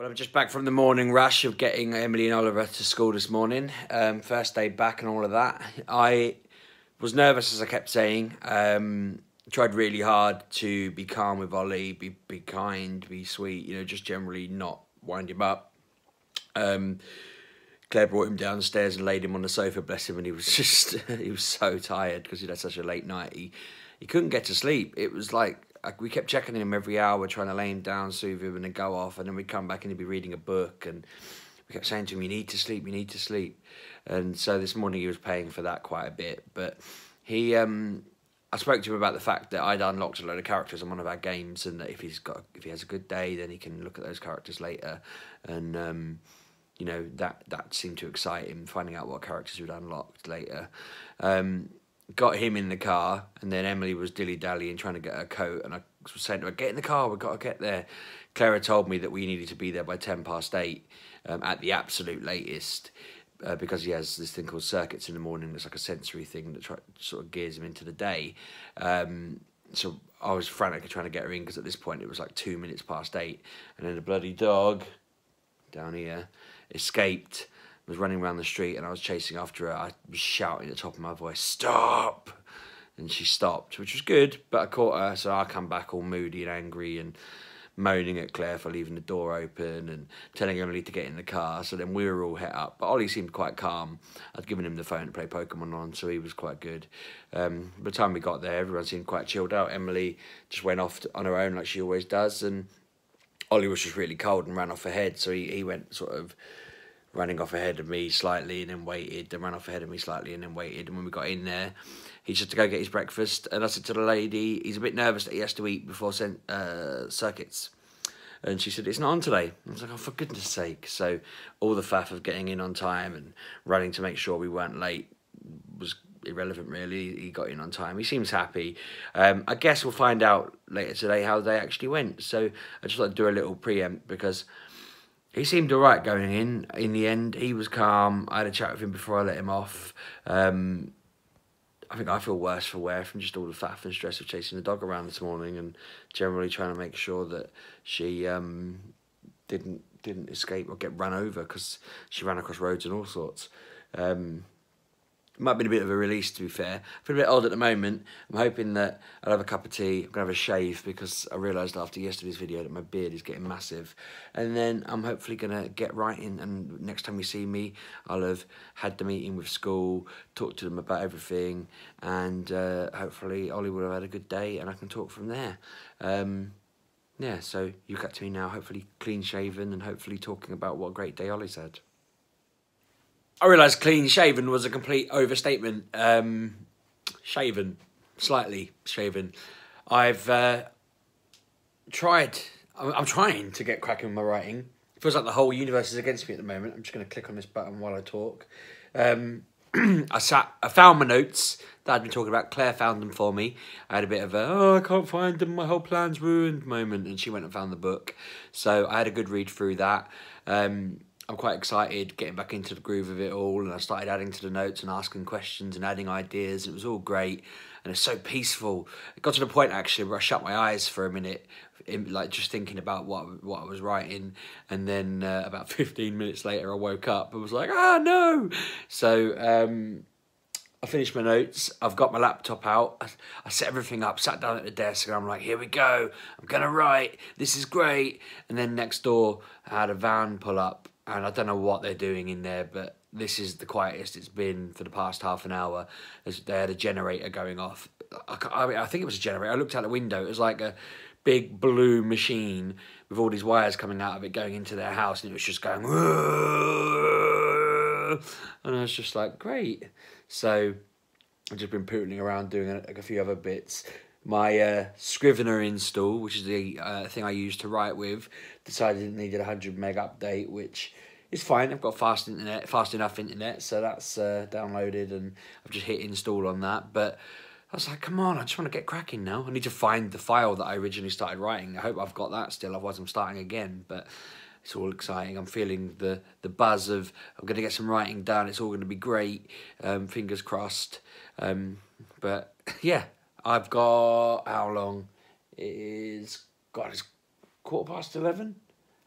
Well, I'm just back from the morning rush of getting Emily and Oliver to school this morning. First day back and all of that. I was nervous, as I kept saying. Tried really hard to be calm with Ollie, be kind, be sweet, you know, just generally not wind him up. Claire brought him downstairs and laid him on the sofa, bless him, and he was just, he was so tired because he'd had such a late night. He couldn't get to sleep. It was like, we kept checking him every hour, trying to lay him down, soothe him, and then go off, and then we'd come back and he'd be reading a book, and we kept saying to him, you need to sleep, you need to sleep. And so this morning he was paying for that quite a bit, but he, I spoke to him about the fact that I'd unlocked a load of characters on one of our games, and that if he has a good day, then he can look at those characters later, and you know, that seemed to excite him, finding out what characters we'd unlocked later. Got him in the car, and then Emily was dilly-dallying, trying to get her coat, and I was saying to her, get in the car, we've got to get there. Clara told me that we needed to be there by 8:10 at the absolute latest, because he has this thing called circuits in the morning that's like a sensory thing that sort of gears him into the day. So I was frantically trying to get her in, because at this point it was like 8 minutes, and then the bloody dog down here escaped, was running around the street, and I was chasing after her. I was shouting at the top of my voice, stop! And she stopped, which was good, but I caught her, so I come back all moody and angry and moaning at Claire for leaving the door open and telling Emily to get in the car. So then we were all het up, but Ollie seemed quite calm. I'd given him the phone to play Pokemon on, so he was quite good. By the time we got there, everyone seemed quite chilled out. Emily just went off on her own like she always does, and Ollie was just really cold and ran off ahead, so he went sort of running off ahead of me slightly and then waited, then ran off ahead of me slightly and then waited. And when we got in there, he said to go get his breakfast, and I said to the lady, he's a bit nervous that he has to eat before circuits. And she said, it's not on today. I was like, oh, for goodness sake. So all the faff of getting in on time and running to make sure we weren't late was irrelevant, really. He got in on time. He seems happy. I guess we'll find out later today how they actually went. So I just like to do a little preempt, because he seemed all right going in. In the end, he was calm. I had a chat with him before I let him off. I think I feel worse for wear from just all the faff and stress of chasing the dog around this morning, and generally trying to make sure that she didn't escape or get run over, because she ran across roads and all sorts. It might have been a bit of a release, to be fair. I feel a bit odd at the moment. I'm hoping that I'll have a cup of tea. I'm going to have a shave, because I realised after yesterday's video that my beard is getting massive. And then I'm hopefully going to get writing, and next time you see me, I'll have had the meeting with school, talked to them about everything, and hopefully Ollie will have had a good day, and I can talk from there. Yeah, so you cut to me now, hopefully clean shaven, and hopefully talking about what a great day Ollie's had. I realised clean shaven was a complete overstatement. Shaven, slightly shaven. I've tried, I'm trying to get cracking with my writing. It feels like the whole universe is against me at the moment. I'm just going to click on this button while I talk. I found my notes that I'd been talking about. Claire found them for me. I had a bit of a, oh, I can't find them, my whole plan's ruined moment, and she went and found the book. So I had a good read through that. I'm quite excited getting back into the groove of it all, and I started adding to the notes and asking questions and adding ideas. It was all great, and it's so peaceful. It got to the point actually where I shut my eyes for a minute, like just thinking about what I was writing, and then about 15 minutes later I woke up and was like, ah, no! So I finished my notes, I've got my laptop out, I set everything up, sat down at the desk, and I'm like, here we go, I'm gonna write, this is great. And then next door I had a van pull up, and I don't know what they're doing in there, but this is the quietest it's been for the past half an hour. They had a generator going off. I think it was a generator. I looked out the window. It was like a big blue machine with all these wires coming out of it going into their house, and it was just going, and I was just like, great. So I've just been pootling around doing a few other bits. My Scrivener install, which is the thing I use to write with, decided it needed a 100 meg update, which is fine. I've got fast enough internet, so that's downloaded, and I've just hit install on that. But I was like, come on, I just want to get cracking now. I need to find the file that I originally started writing. I hope I've got that still, otherwise I'm starting again. But it's all exciting. I'm feeling the buzz of, I'm going to get some writing done. It's all going to be great. Fingers crossed. But yeah. I've got, how long? It's 11:15.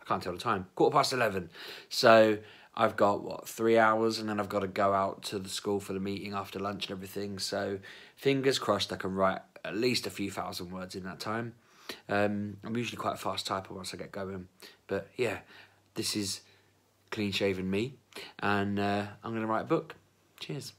I can't tell the time, 11:15. So I've got, what, 3 hours, and then I've got to go out to the school for the meeting after lunch and everything. So fingers crossed I can write at least a few thousand words in that time. I'm usually quite a fast typer once I get going. But yeah, this is clean-shaven me, and I'm going to write a book. Cheers.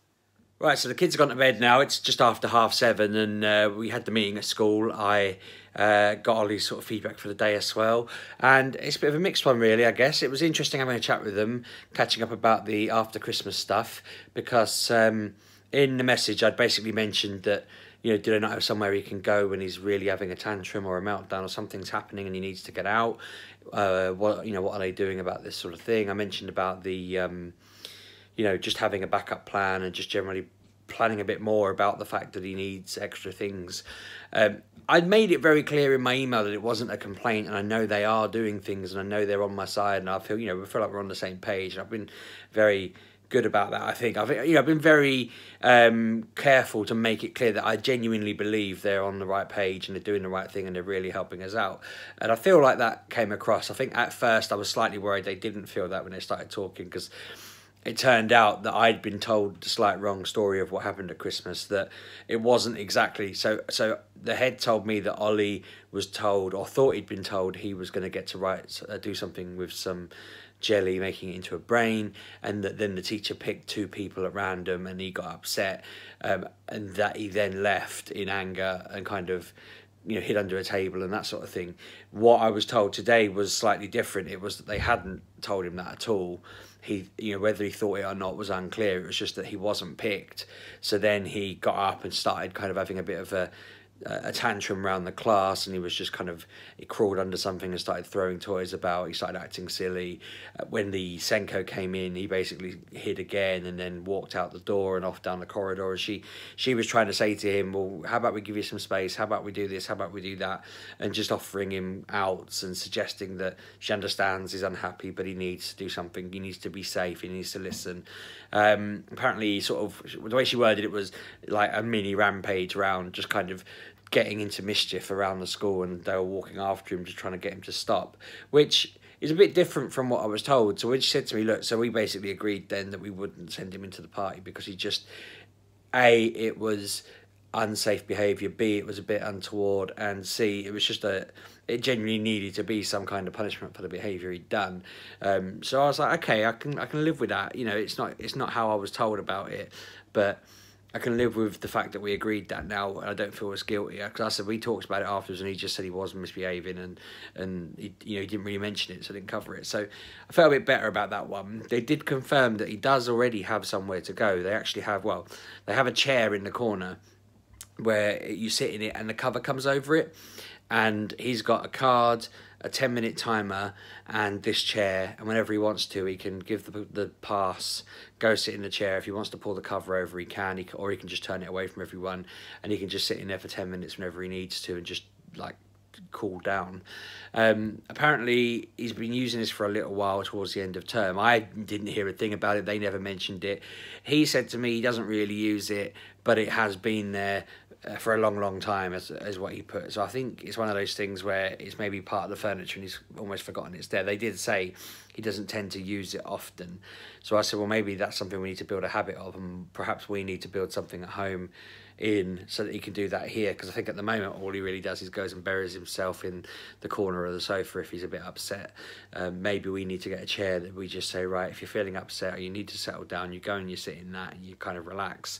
Right, so the kids have gone to bed now. It's just after 7:30, and we had the meeting at school. I got Ollie's sort of feedback for the day as well, and it's a bit of a mixed one, really, I guess. It was interesting having a chat with them, catching up about the after Christmas stuff, because in the message I'd basically mentioned that, you know, do they not have somewhere he can go when he's really having a tantrum or a meltdown or something's happening and he needs to get out? What are they doing about this sort of thing? I mentioned about the, you know, just having a backup plan and just generally planning a bit more about the fact that he needs extra things. I'd made it very clear in my email that it wasn't a complaint, and I know they are doing things, and I know they're on my side, and I feel, you know, we feel like we're on the same page. And I've been very good about that. I think I've been very careful to make it clear that I genuinely believe they're on the right page and they're doing the right thing and they're really helping us out. And I feel like that came across. I think at first I was slightly worried they didn't feel that when they started talking, because it turned out that I'd been told the slight wrong story of what happened at Christmas, that it wasn't exactly... So the head told me that Ollie was told, or thought he'd been told, he was going to get to do something with some jelly, making it into a brain, and that then the teacher picked 2 people at random and he got upset, and that he then left in anger and kind of, you know, hid under a table and that sort of thing. What I was told today was slightly different. It was that they hadn't told him that at all. He, you know, whether he thought it or not was unclear. It was just that he wasn't picked. So then he got up and started kind of having a bit of a tantrum around the class, and he was just kind of, he crawled under something and started throwing toys about. He started acting silly. When the Senko came in, he basically hid again and then walked out the door and off down the corridor. And she was trying to say to him, well, how about we give you some space? How about we do this? How about we do that? And just offering him outs and suggesting that she understands he's unhappy, but he needs to do something. He needs to be safe. He needs to listen. Apparently, sort of, the way she worded it was like a mini rampage around just kind of getting into mischief around the school, and they were walking after him just trying to get him to stop, which is a bit different from what I was told. So when she said to me, look, so we basically agreed then that we wouldn't send him into the party because he just, A, it was unsafe behaviour, B, it was a bit untoward, and C, it was just it genuinely needed to be some kind of punishment for the behaviour he'd done. So I was like, okay, I can live with that. You know, it's not how I was told about it, but I can live with the fact that we agreed that now, and I don't feel as guilty. Because I said, we talked about it afterwards, and he just said he was misbehaving, and he, you know, he didn't really mention it, so I didn't cover it. So I felt a bit better about that one. They did confirm that he does already have somewhere to go. They actually have, well, they have a chair in the corner where you sit in it and the cover comes over it, and he's got a card, a 10-minute timer, and this chair, and whenever he wants to, he can give the pass, go sit in the chair. If he wants to pull the cover over, he can, or he can just turn it away from everyone, and he can just sit in there for 10 minutes whenever he needs to and just, like, cool down. Apparently, he's been using this for a little while towards the end of term. I didn't hear a thing about it. They never mentioned it. He said to me he doesn't really use it, but it has been there for a long time, as what he put. So I think it's one of those things where it's maybe part of the furniture and he's almost forgotten it's there. They did say he doesn't tend to use it often. So I said, well, maybe that's something we need to build a habit of, and perhaps we need to build something at home so that he can do that here, because I think at the moment all he really does is goes and buries himself in the corner of the sofa if he's a bit upset. Maybe we need to get a chair that we just say, right, if you're feeling upset or you need to settle down, you go and you sit in that and you kind of relax.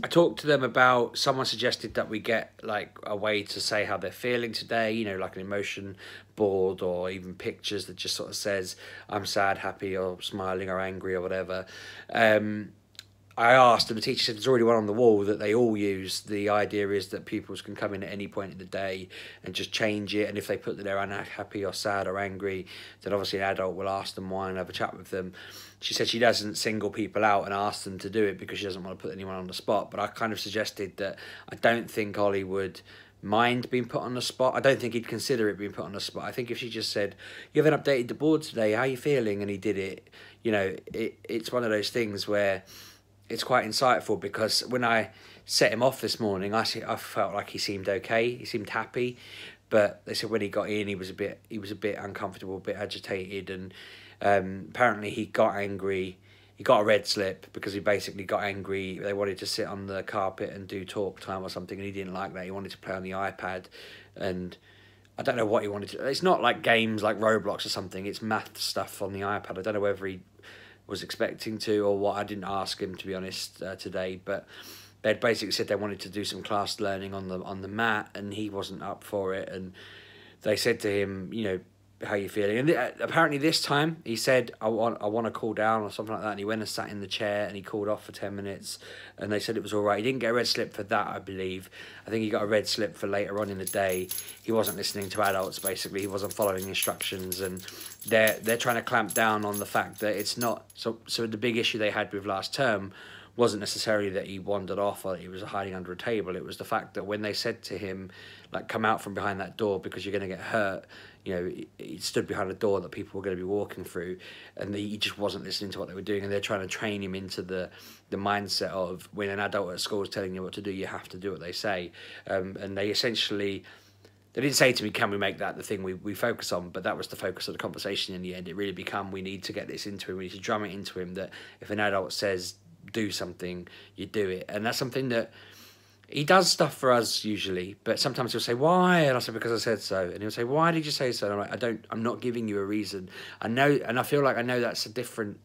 I talked to them about, someone suggested that we get like a way to say how they're feeling today, you know, like an emotion board, or even pictures that just sort of says I'm sad, happy, or smiling, or angry, or whatever. I asked, and the teacher said there's already one on the wall that they all use. The idea is that pupils can come in at any point in the day and just change it, and if they put that they're unhappy or sad or angry, then obviously an adult will ask them why and have a chat with them. She said she doesn't single people out and ask them to do it because she doesn't want to put anyone on the spot, but I kind of suggested that I don't think Ollie would mind being put on the spot. I don't think he'd consider it being put on the spot. I think if she just said, you haven't updated the board today, how are you feeling, and he did it, you know, it's one of those things where it's quite insightful, because when I set him off this morning, I felt like he seemed okay, he seemed happy, But they said when he got in, he was a bit uncomfortable, a bit agitated, and apparently he got angry. He got a red slip because he basically got angry. They wanted to sit on the carpet and do talk time or something, and he didn't like that. He wanted to play on the iPad, and I don't know what he wanted to. It's not like games like Roblox or something. It's math stuff on the iPad. I don't know whether he was expecting to or what. I didn't ask him, to be honest, today, but they'd basically said they wanted to do some class learning on the mat, and he wasn't up for it. And they said to him, you know, how you feeling? And apparently this time he said, I want to cool down or something like that. And he went and sat in the chair and he cooled off for 10 minutes. And they said it was all right. He didn't get a red slip for that, I believe. I think he got a red slip for later on in the day. He wasn't listening to adults, basically. He wasn't following instructions. And they're trying to clamp down on the fact that it's not... So the big issue they had with last term wasn't necessarily that he wandered off or that he was hiding under a table. It was the fact that when they said to him, like, come out from behind that door because you're going to get hurt, you know, he stood behind a door that people were going to be walking through, and he just wasn't listening to what they were doing. And they're trying to train him into the mindset of when an adult at school is telling you what to do, you have to do what they say. And they essentially... They didn't say to me, can we make that the thing we focus on? But that was the focus of the conversation in the end. It really became, we need to get this into him. We need to drum it into him that if an adult says, do something, you do it. And that's something that he does stuff for us usually, but sometimes he'll say, why? And I say, because I said so. And he'll say, why did you say so? And I'm like, I'm not giving you a reason. I know, and I feel like I know that's a different,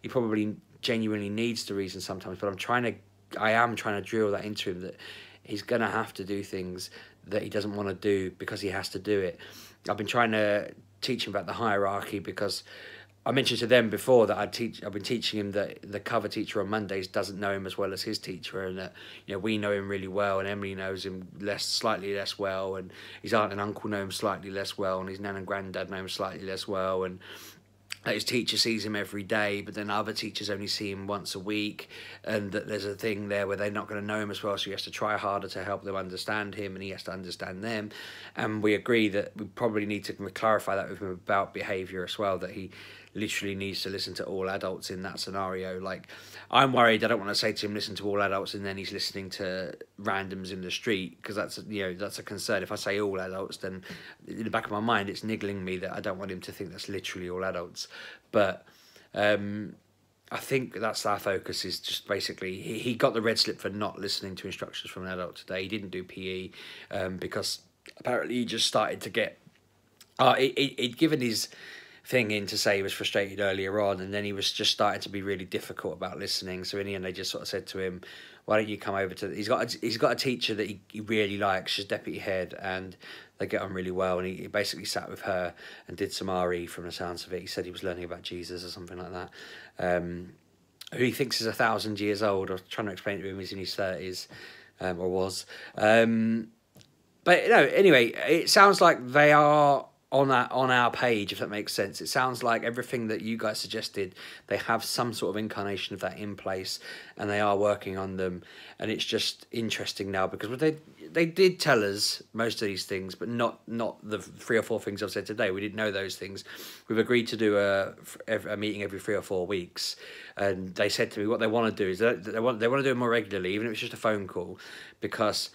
he probably genuinely needs the reason sometimes, but I am trying to drill that into him that he's going to have to do things that he doesn't want to do because he has to do it. I've been trying to teach him about the hierarchy because I mentioned to them before that I've been teaching him that the cover teacher on Mondays doesn't know him as well as his teacher, and that, you know, we know him really well, and Emily knows him slightly less well, and his aunt and uncle know him slightly less well, and his nan and granddad know him slightly less well, and his teacher sees him every day, but then other teachers only see him once a week, and that there's a thing there where they're not going to know him as well, so he has to try harder to help them understand him, and he has to understand them. And we agree that we probably need to clarify that with him about behaviour as well, that he literally needs to listen to all adults in that scenario. Like, I'm worried, I don't want to say to him, listen to all adults, and then he's listening to randoms in the street, because that's, you know, that's a concern. If I say all adults, then in the back of my mind, it's niggling me that I don't want him to think that's literally all adults. But I think that's our focus, is just basically, he got the red slip for not listening to instructions from an adult today. He didn't do PE because apparently he just started to get, he'd given his thing in to say he was frustrated earlier on, and then he was just starting to be really difficult about listening. So in the end, they just sort of said to him, why don't you come over to... He's got a teacher that he really likes. She's deputy head, and they get on really well. And he basically sat with her and did some RE from the sounds of it. He said he was learning about Jesus or something like that. Who he thinks is 1,000 years old. I was trying to explain it to him, he's in his 30s, or was. But no, anyway, it sounds like they are on our page, if that makes sense. It sounds like everything that you guys suggested, they have some sort of incarnation of that in place, and they are working on them. And it's just interesting now, because they did tell us most of these things, but not the 3 or 4 things I've said today. We didn't know those things. We've agreed to do a meeting every 3 or 4 weeks, and they said to me what they want to do is they want to do it more regularly, even if it's just a phone call, because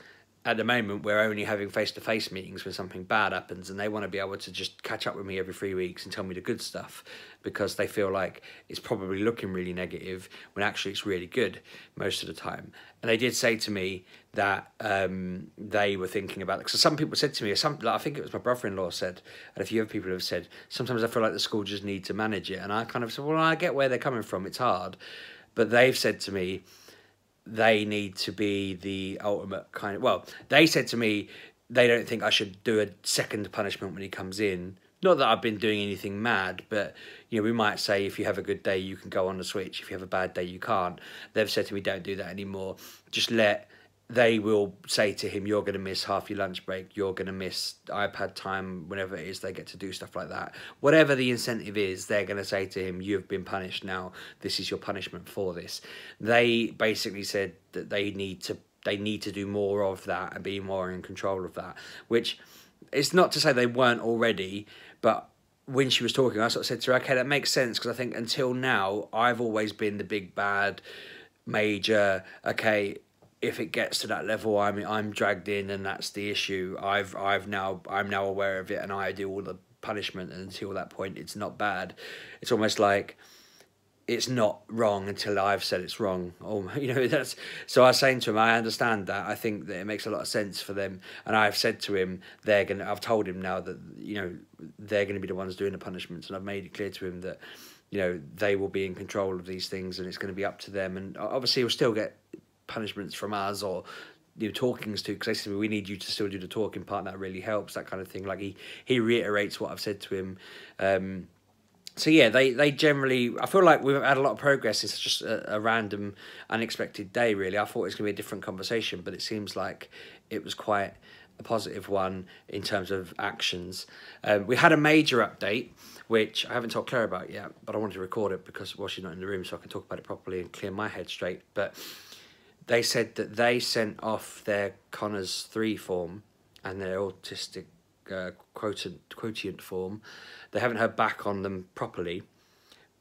at the moment, we're only having face-to-face meetings when something bad happens, and they want to be able to just catch up with me every 3 weeks and tell me the good stuff, because they feel like it's probably looking really negative when actually it's really good most of the time. And they did say to me that they were thinking about it, because some people said to me, I think it was my brother-in-law said, and a few other people have said, sometimes I feel like the school just need to manage it. And I kind of said, well, I get where they're coming from, it's hard. But they've said to me, they need to be the ultimate kind of... Well, they said to me they don't think I should do a second punishment when he comes in. Not that I've been doing anything mad, but, you know, we might say if you have a good day, you can go on the switch. If you have a bad day, you can't. They've said to me, don't do that anymore. Just they will say to him, you're going to miss half your lunch break, you're going to miss iPad time, whenever it is they get to do stuff like that. Whatever the incentive is, they're going to say to him, you've been punished now, this is your punishment for this. They basically said that they need to do more of that and be more in control of that, which it's not to say they weren't already, but when she was talking, I sort of said to her, okay, that makes sense, because I think until now, I've always been the big bad major, okay, if it gets to that level, I'm dragged in, and that's the issue. I'm now aware of it, and I do all the punishment, and until that point, it's not bad. It's almost like it's not wrong until I've said it's wrong. Or, you know, that's, so I was saying to him, I understand that. I think that it makes a lot of sense for them. And I've said to him, I've told him now that, you know, they're going to be the ones doing the punishments. And I've made it clear to him that, you know, they will be in control of these things, and it's going to be up to them. And obviously he'll still get punishments from us, or, you know, talkings to, because they said, we need you to still do the talking part, and that really helps, that kind of thing. Like he reiterates what I've said to him. So yeah, they generally, I feel like we've had a lot of progress. It's just a random, unexpected day, really. I thought it was going to be a different conversation, but it seems like it was quite a positive one in terms of actions. We had a major update, which I haven't told Claire about yet, but I wanted to record it because, well, she's not in the room, so I can talk about it properly and clear my head straight. But they said that they sent off their Connors 3 form and their autistic quotient form. They haven't heard back on them properly,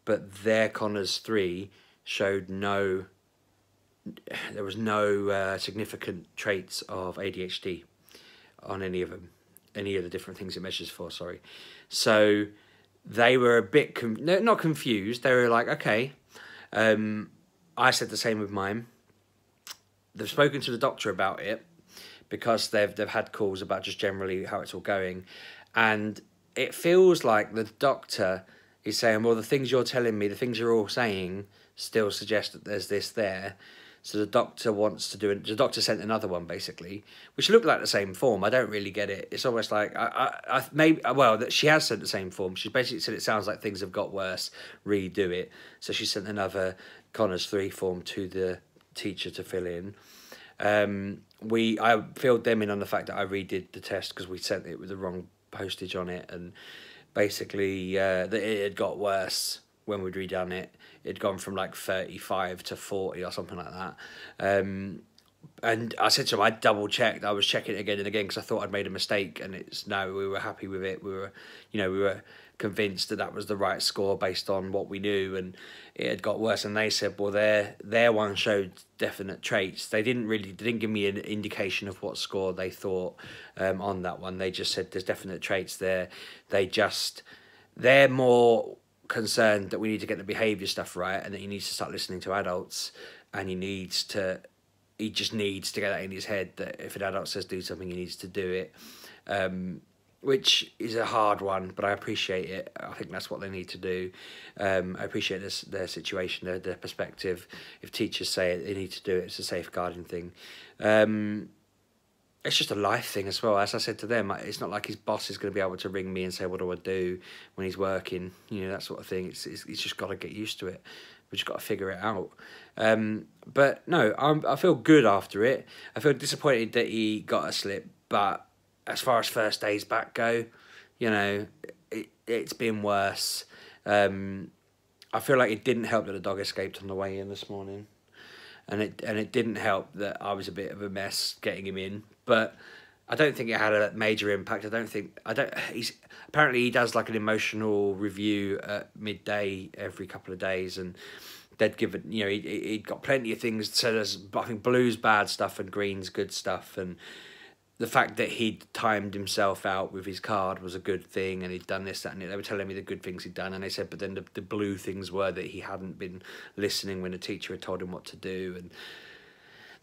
but their Connors 3 showed there was no significant traits of ADHD on any of them, any of the different things it measures for, sorry. So they were a bit, not confused, they were like, okay. I said the same with mine. They've spoken to the doctor about it, because they've had calls about just generally how it's all going, and it feels like the doctor is saying, well, the things you're telling me, the things you're all saying, still suggest that there's this there. So the doctor wants to do it. The doctor sent another one, basically, which looked like the same form. I don't really get it. It's almost like that she has sent the same form. She basically said it sounds like things have got worse. Redo it. So she sent another Connors 3 form to the teacher to fill in. I filled them in on the fact that I redid the test because we sent it with the wrong postage on it, and basically that it had got worse when we'd redone it. It'd gone from like 35 to 40 or something like that. And I said to him, I double checked. I was checking it again and again because I thought I'd made a mistake, and we were happy with it. We were convinced that that was the right score based on what we knew, and it had got worse. And they said, well, their one showed definite traits. They didn't give me an indication of what score they thought on that one. They just said there's definite traits there. They're more concerned that we need to get the behaviour stuff right, and that he needs to start listening to adults, and he just needs to get that in his head that if an adult says do something, he needs to do it. Which is a hard one, but I appreciate it. I think that's what they need to do. I appreciate their situation, their perspective. If teachers say it, they need to do it. It's a safeguarding thing. It's just a life thing as well. As I said to them, it's not like his boss is going to be able to ring me and say, what do I do when he's working? You know, that sort of thing. It's just got to get used to it. We've just got to figure it out. But no, I feel good after it. I feel disappointed that he got a slip, but as far as first days back go, you know, it's been worse. I feel like it didn't help that the dog escaped on the way in this morning, and it didn't help that I was a bit of a mess getting him in. But I don't think it had a major impact. Apparently he does like an emotional review at midday every couple of days, and they'd given, you know, he'd got plenty of things. So there's, I think, Blue's bad stuff and Green's good stuff, and the fact that he'd timed himself out with his card was a good thing, and he'd done this, that, and it. They were telling me the good things he'd done, and they said, but then the blue things were that he hadn't been listening when the teacher had told him what to do, and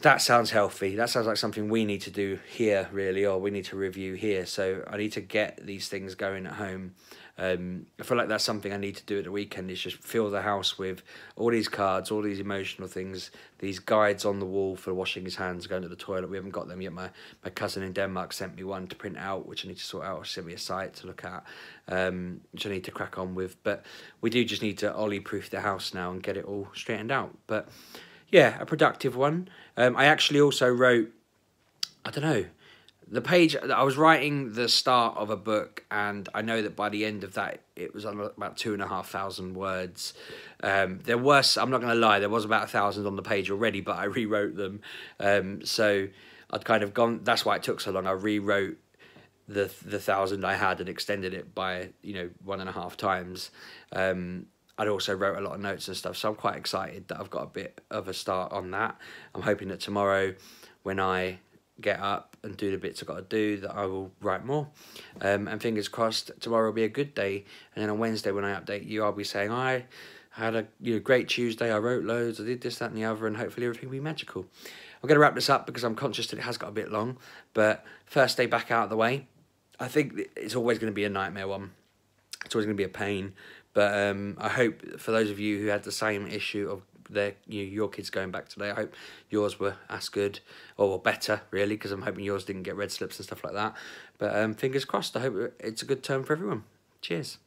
that sounds healthy. That sounds like something we need to do here, really, or we need to review here. So I need to get these things going at home. I feel like that's something I need to do at the weekend, is just fill the house with all these cards, all these emotional things, these guides on the wall for washing his hands, going to the toilet. We haven't got them yet. My cousin in Denmark sent me one to print out, which I need to sort out. She sent me a site to look at, which I need to crack on with. But we do just need to Ollie-proof the house now and get it all straightened out. But yeah, a productive one. I actually also wrote, I don't know, the page. I was writing the start of a book, and I know that by the end of that, it was on about 2,500 words. There was, I'm not going to lie, there was about 1,000 on the page already, but I rewrote them. So I'd kind of gone, that's why it took so long. I rewrote the 1,000 I had and extended it by, 1.5 times. I'd also wrote a lot of notes and stuff, so I'm quite excited that I've got a bit of a start on that. I'm hoping that tomorrow, when I get up and do the bits I've got to do, that I will write more. And fingers crossed, tomorrow will be a good day. And then on Wednesday, when I update you, I'll be saying, I had a great Tuesday, I wrote loads, I did this, that and the other, and hopefully everything will be magical. I'm going to wrap this up because I'm conscious that it has got a bit long. But first day back out of the way, I think it's always going to be a nightmare one. It's always going to be a pain. But I hope for those of you who had the same issue of your kids going back today, I hope yours were as good or better, really, because I'm hoping yours didn't get red slips and stuff like that. But fingers crossed, I hope it's a good term for everyone. Cheers.